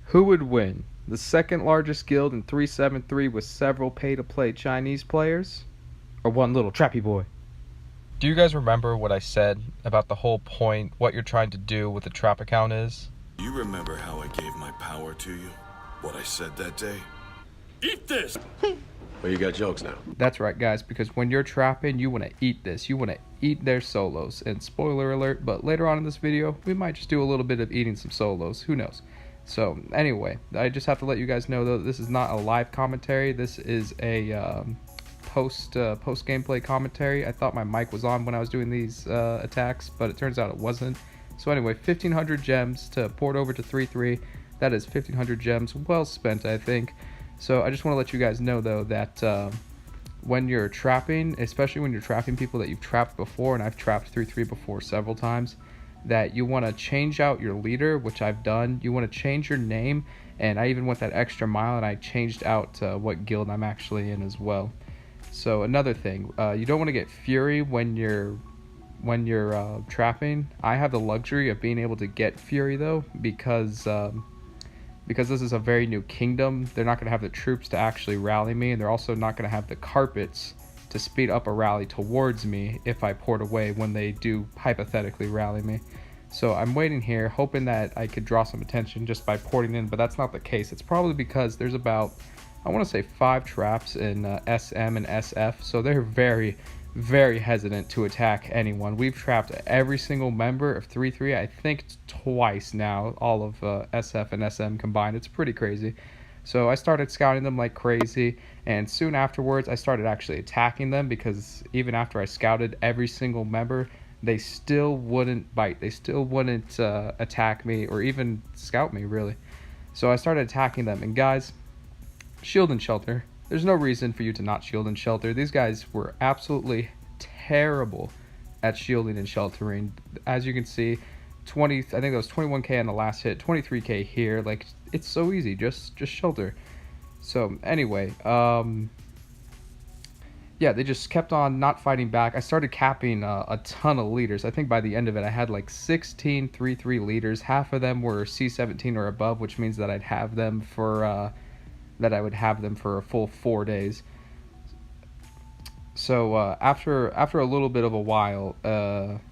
Who would win? The second largest guild in 373 with several pay-to-play Chinese players? Or one little trappy boy? Do you guys remember what I said about the whole point, what you're trying to do with the trap account is? You remember how I gave my power to you? What I said that day? Eat this! Well, you got jokes now. That's right, guys, because when you're trapping, you want to eat this. You want to eat their solos. And spoiler alert, but later on in this video, we might just do a little bit of eating some solos. Who knows? So, anyway, I just have to let you guys know, though, this is not a live commentary. This is a post gameplay commentary. I thought my mic was on when I was doing these attacks, but it turns out it wasn't. So anyway, 1,500 gems to port over to 3-3. That is 1,500 gems well spent, I think. So I just want to let you guys know, though, that when you're trapping, especially when you're trapping people that you've trapped before, and I've trapped 3-3 before several times, that you want to change out your leader, which I've done. You want to change your name, and I even went that extra mile, and I changed out what guild I'm actually in as well. So another thing, you don't want to get Fury when you're trapping. I have the luxury of being able to get Fury, though, because this is a very new kingdom. They're not going to have the troops to actually rally me, and they're also not going to have the carpets to speed up a rally towards me if I port away when they do hypothetically rally me. So I'm waiting here, hoping that I could draw some attention just by porting in, but that's not the case. It's probably because there's about, I want to say, 5 traps in SM and SF, so they're very, very hesitant to attack anyone. We've trapped every single member of 3-3, I think twice now, all of SF and SM combined. It's pretty crazy. So I started scouting them like crazy, and soon afterwards I started actually attacking them, because even after I scouted every single member, they still wouldn't bite. They still wouldn't attack me or even scout me, really. So I started attacking them, and guys, shield and shelter. There's no reason for you to not shield and shelter. These guys were absolutely terrible at shielding and sheltering. As you can see, I think that was 21k on the last hit, 23k here. Like, it's so easy, just shelter. So anyway, yeah, they just kept on not fighting back. I started capping a ton of leaders. I think by the end of it, I had like 16 3-3 leaders. Half of them were C17 or above, which means that I'd have them for I would have them for a full 4 days. So after a little bit of a while,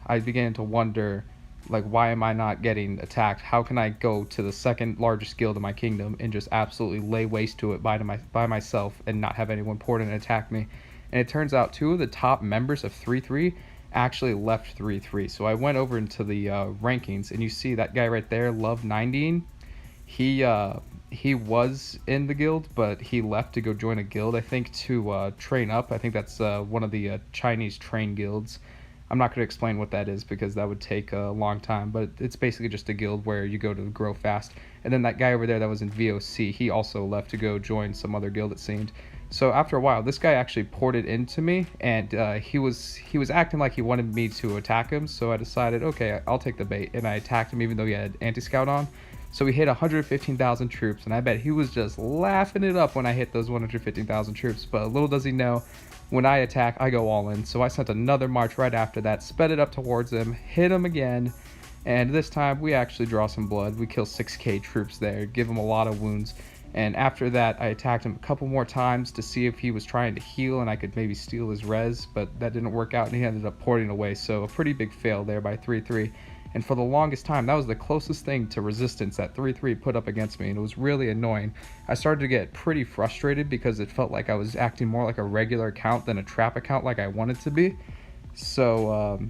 I began to wonder, like, why am I not getting attacked? How can I go to the second largest guild in my kingdom and just absolutely lay waste to it by myself and not have anyone port in and attack me? And it turns out 2 of the top members of 3-3 actually left 3-3. So I went over into the rankings, and you see that guy right there, Love 90. He was in the guild, but he left to go join a guild, I think, to train up. I think that's one of the Chinese train guilds. I'm not going to explain what that is because that would take a long time, but it's basically just a guild where you go to grow fast. And then that guy over there that was in VOC, he also left to go join some other guild, it seemed. So after a while, this guy actually ported into me, and he was acting like he wanted me to attack him. So I decided, okay, I'll take the bait, and I attacked him even though he had anti-scout on. So he hit 115,000 troops, and I bet he was just laughing it up when I hit those 115,000 troops. But little does he know, when I attack, I go all in. So I sent another march right after that, sped it up towards him, hit him again, and this time we actually draw some blood. We kill 6k troops there, give him a lot of wounds. And after that, I attacked him a couple more times to see if he was trying to heal and I could maybe steal his res, but that didn't work out, and he ended up porting away. So a pretty big fail there by 3-3. And for the longest time, that was the closest thing to resistance that 3-3 put up against me, and it was really annoying. I started to get pretty frustrated because it felt like I was acting more like a regular account than a trap account like I wanted to be. So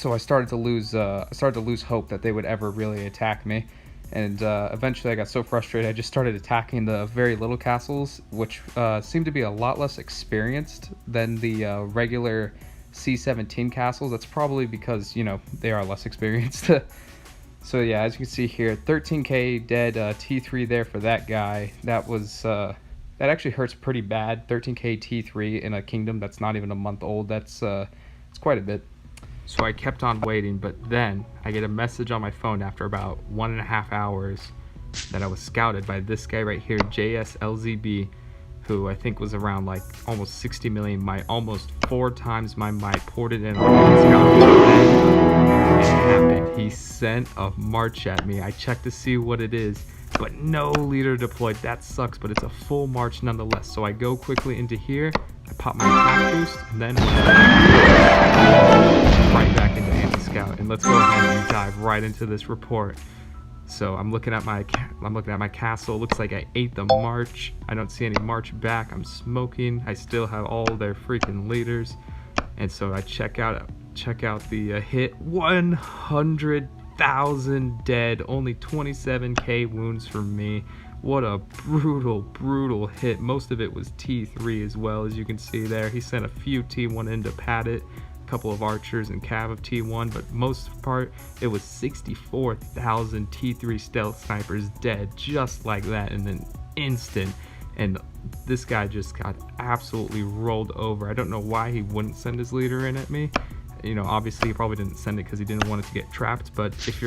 I started to lose hope that they would ever really attack me. And eventually I got so frustrated I just started attacking the very little castles, which seemed to be a lot less experienced than the regular C17 castles. That's probably because, you know, they are less experienced. So yeah, as you can see here, 13k dead T3 there for that guy. That was that actually hurts pretty bad. 13k T3 in a kingdom that's not even a month old. That's it's quite a bit. So I kept on waiting, but then I get a message on my phone after about 1.5 hours that I was scouted by this guy right here, JSLZB, who I think was around like almost 60 million, almost 4 times my might, ported in on scouting. And then it happened. He sent a march at me. I checked to see what it is. but no leader deployed. That sucks, but it's a full march nonetheless. So I go quickly into here, I pop my attack boost, and then right back into anti-scout. And let's go ahead and dive right into this report. So I'm looking at my castle. Looks like I ate the march. I don't see any march back. I'm smoking. I still have all their freaking leaders. And so I check out the hit. 100,000 dead. Only 27k wounds for me. What a brutal hit. Most of it was T3 as well, as you can see there. He sent a few T1 in to pad it. Couple of archers and cav of T1, but most part it was 64,000 T3 stealth snipers dead just like that in an instant. And this guy just got absolutely rolled over. I don't know why he wouldn't send his leader in at me. You know, obviously he probably didn't send it because he didn't want it to get trapped, but if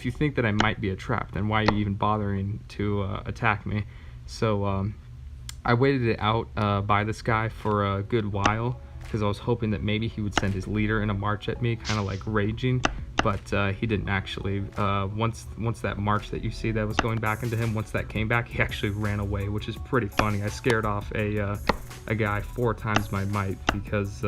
you think that I might be a trap, then why are you even bothering to attack me? So I waited it out by this guy for a good while, because I was hoping that maybe he would send his leader in a march at me, kind of like raging, but he didn't actually. Once that march that you see that was going back into him, once that came back, he actually ran away, which is pretty funny. I scared off a guy 4 times my might because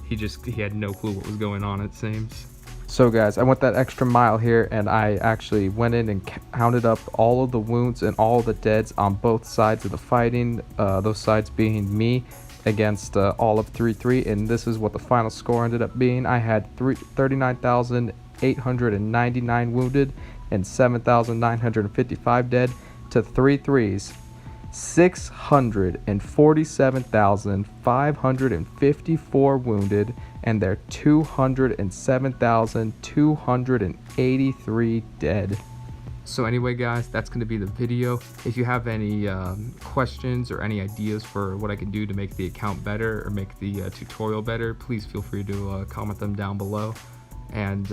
he had no clue what was going on, it seems. So guys, I went that extra mile here, and I actually went in and counted up all of the wounds and all of the deads on both sides of the fighting, those sides being me against all of 3-3, and this is what the final score ended up being. I had 39,899 wounded and 7,955 dead to 3-3's 647,554 wounded and their 207,283 dead. So anyway guys, that's going to be the video. If you have any questions or any ideas for what I can do to make the account better or make the tutorial better, please feel free to comment them down below. And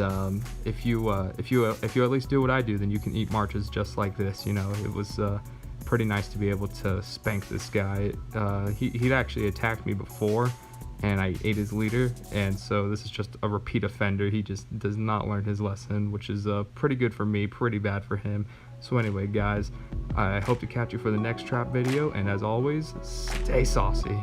if you at least do what I do, then you can eat marches just like this. You know, it was pretty nice to be able to spank this guy. He'd actually attacked me before, and I ate his leader, and so this is just a repeat offender. He just does not learn his lesson, which is pretty good for me, pretty bad for him. So anyway guys, I hope to catch you for the next trap video, and as always, stay saucy.